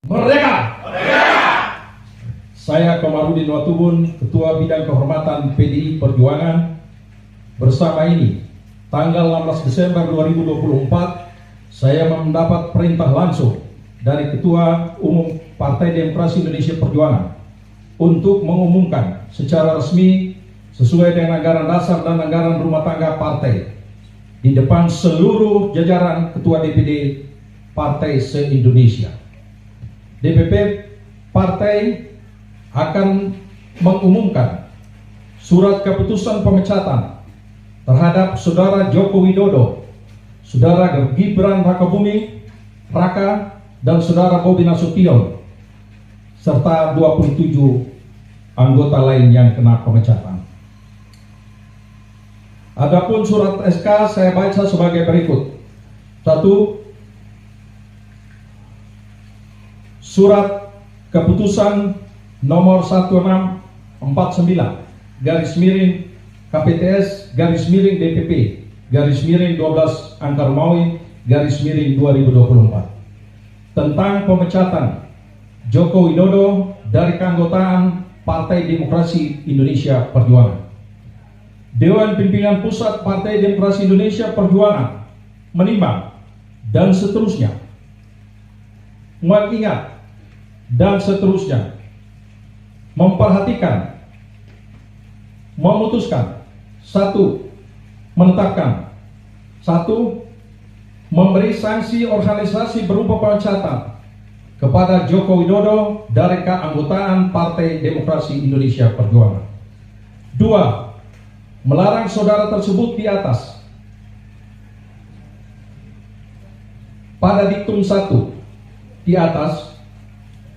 Merdeka! Merdeka! Saya Komarudin Watubun, Ketua Bidang Kehormatan PDI Perjuangan. Bersama ini, tanggal 16 Desember 2024, saya mendapat perintah langsung dari Ketua Umum Partai Demokrasi Indonesia Perjuangan untuk mengumumkan secara resmi sesuai dengan anggaran dasar dan anggaran rumah tangga partai di depan seluruh jajaran Ketua DPD Partai se-Indonesia. DPP Partai akan mengumumkan surat keputusan pemecatan terhadap Saudara Joko Widodo, Saudara Gibran Rakabuming Raka, dan Saudara Bobi Nasution, serta 27 anggota lain yang kena pemecatan. Adapun surat SK saya baca sebagai berikut. 1. Surat keputusan nomor 1649 KPTS DPP 12 Angka Romawi 2024 tentang pemecatan Joko Widodo dari keanggotaan Partai Demokrasi Indonesia Perjuangan. Dewan Pimpinan Pusat Partai Demokrasi Indonesia Perjuangan menimbang dan seterusnya, mengingat dan seterusnya, memperhatikan, memutuskan. 1. Menetapkan. 1. Memberi sanksi organisasi berupa pemecatan kepada Joko Widodo dari keanggotaan Partai Demokrasi Indonesia Perjuangan. 2. Melarang saudara tersebut di atas pada diktum 1 di atas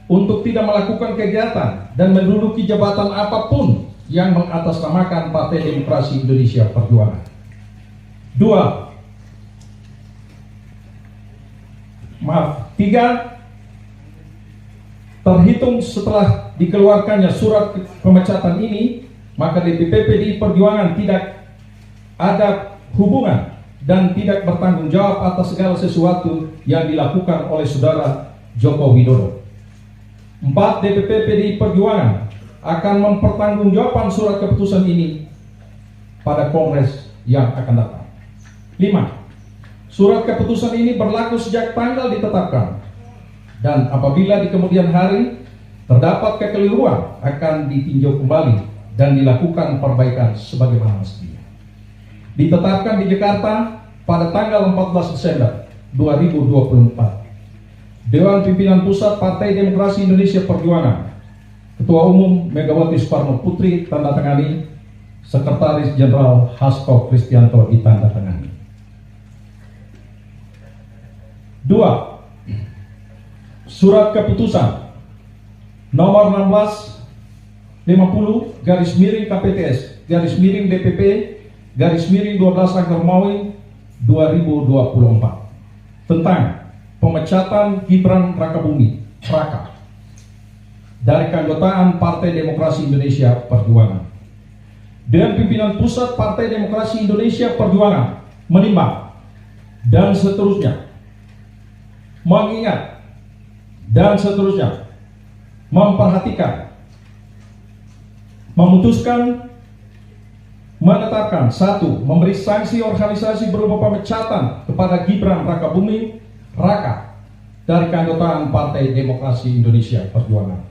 untuk tidak melakukan kegiatan dan menduduki jabatan apapun yang mengatasnamakan Partai Demokrasi Indonesia Perjuangan. 3. Terhitung setelah dikeluarkannya surat pemecatan ini, maka DPP PDI Perjuangan tidak ada hubungan dan tidak bertanggung jawab atas segala sesuatu yang dilakukan oleh Saudara Joko Widodo. 4. DPP PDI Perjuangan akan mempertanggungjawabkan surat keputusan ini pada Kongres yang akan datang. 5. Surat keputusan ini berlaku sejak tanggal ditetapkan, dan apabila di kemudian hari terdapat kekeliruan akan ditinjau kembali dan dilakukan perbaikan sebagaimana mestinya. Ditetapkan di Jakarta pada tanggal 14 Desember 2024. Dewan Pimpinan Pusat Partai Demokrasi Indonesia Perjuangan, Ketua Umum Megawati Soekarno Putri tanda tangani, Sekretaris Jenderal Hasto Kristianto ditanda tangani. 2. Surat keputusan nomor 1650 KPTS DPP 12 Angka Romawi 2024 tentang pemecatan Gibran Rakabuming Raka dari keanggotaan Partai Demokrasi Indonesia Perjuangan. Dewan Pimpinan Pusat Partai Demokrasi Indonesia Perjuangan menimbang dan seterusnya, mengingat dan seterusnya, memperhatikan, memutuskan, menetapkan. 1. Memberi sanksi organisasi berupa pemecatan kepada Gibran Rakabuming Raka dari keanggotaan Partai Demokrasi Indonesia Perjuangan.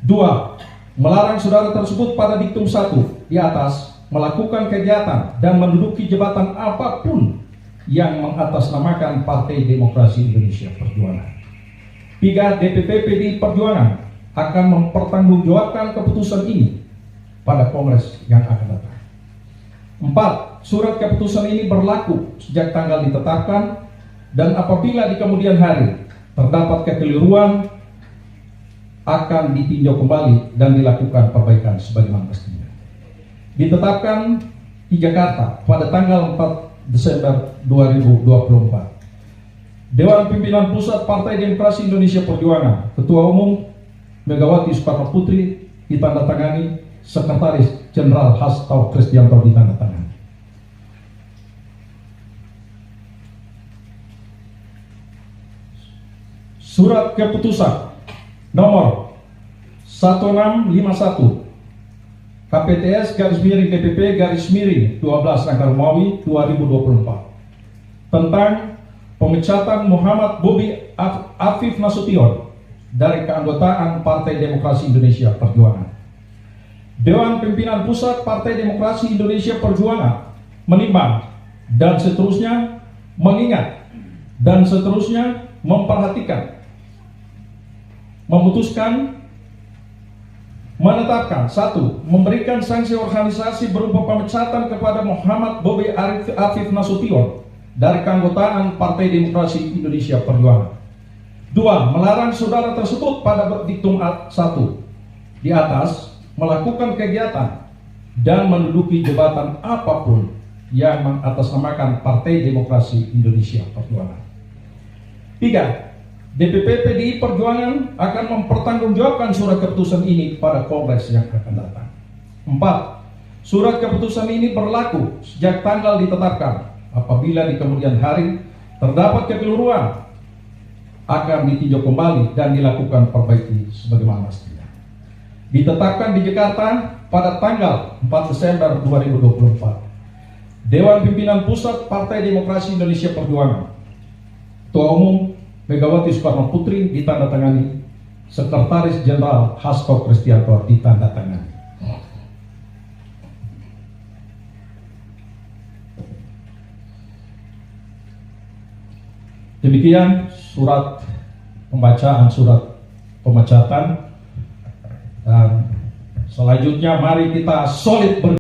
2. Melarang saudara tersebut pada diktum 1 di atas melakukan kegiatan dan menduduki jabatan apapun yang mengatasnamakan Partai Demokrasi Indonesia Perjuangan. 3. DPP PDI Perjuangan akan mempertanggungjawabkan keputusan ini pada Kongres yang akan datang. 4. Surat keputusan ini berlaku sejak tanggal ditetapkan, dan apabila di kemudian hari terdapat kekeliruan akan ditinjau kembali dan dilakukan perbaikan sebagaimana mestinya. Ditetapkan di Jakarta pada tanggal 4 Desember 2024. Dewan Pimpinan Pusat Partai Demokrasi Indonesia Perjuangan, Ketua Umum Megawati Soekarno Putri ditandatangani, Sekretaris Jenderal Hasto Kristianto ditandatangani. Surat keputusan nomor 1651 KPTS _DPP _12 Angka Romawi 2024 tentang pemecatan Muhammad Bobi Afif Nasution dari keanggotaan Partai Demokrasi Indonesia Perjuangan. Dewan Pimpinan Pusat Partai Demokrasi Indonesia Perjuangan menimbang dan seterusnya mengingat dan seterusnya memperhatikan, memutuskan, menetapkan: 1. Memberikan sanksi organisasi berupa pemecatan kepada Muhammad Bobi Afif Nasution dari keanggotaan Partai Demokrasi Indonesia Perjuangan. 2. Melarang saudara tersebut pada diktum 1 di atas melakukan kegiatan dan menduduki jabatan apapun yang mengatasnamakan Partai Demokrasi Indonesia Perjuangan. 3. DPP PDI Perjuangan akan mempertanggungjawabkan surat keputusan ini pada Kongres yang akan datang. 4. Surat keputusan ini berlaku sejak tanggal ditetapkan. Apabila di kemudian hari terdapat kekeliruan, akan ditinjau kembali dan dilakukan perbaiki sebagaimana mestinya. Ditetapkan di Jakarta pada tanggal 4 Desember 2024. Dewan Pimpinan Pusat Partai Demokrasi Indonesia Perjuangan, Ketua Umum Megawati Soekarno Putri ditandatangani, Sekretaris Jenderal Hasto Kristianto ditandatangani. Demikian surat pembacaan surat pemecatan, dan selanjutnya mari kita solid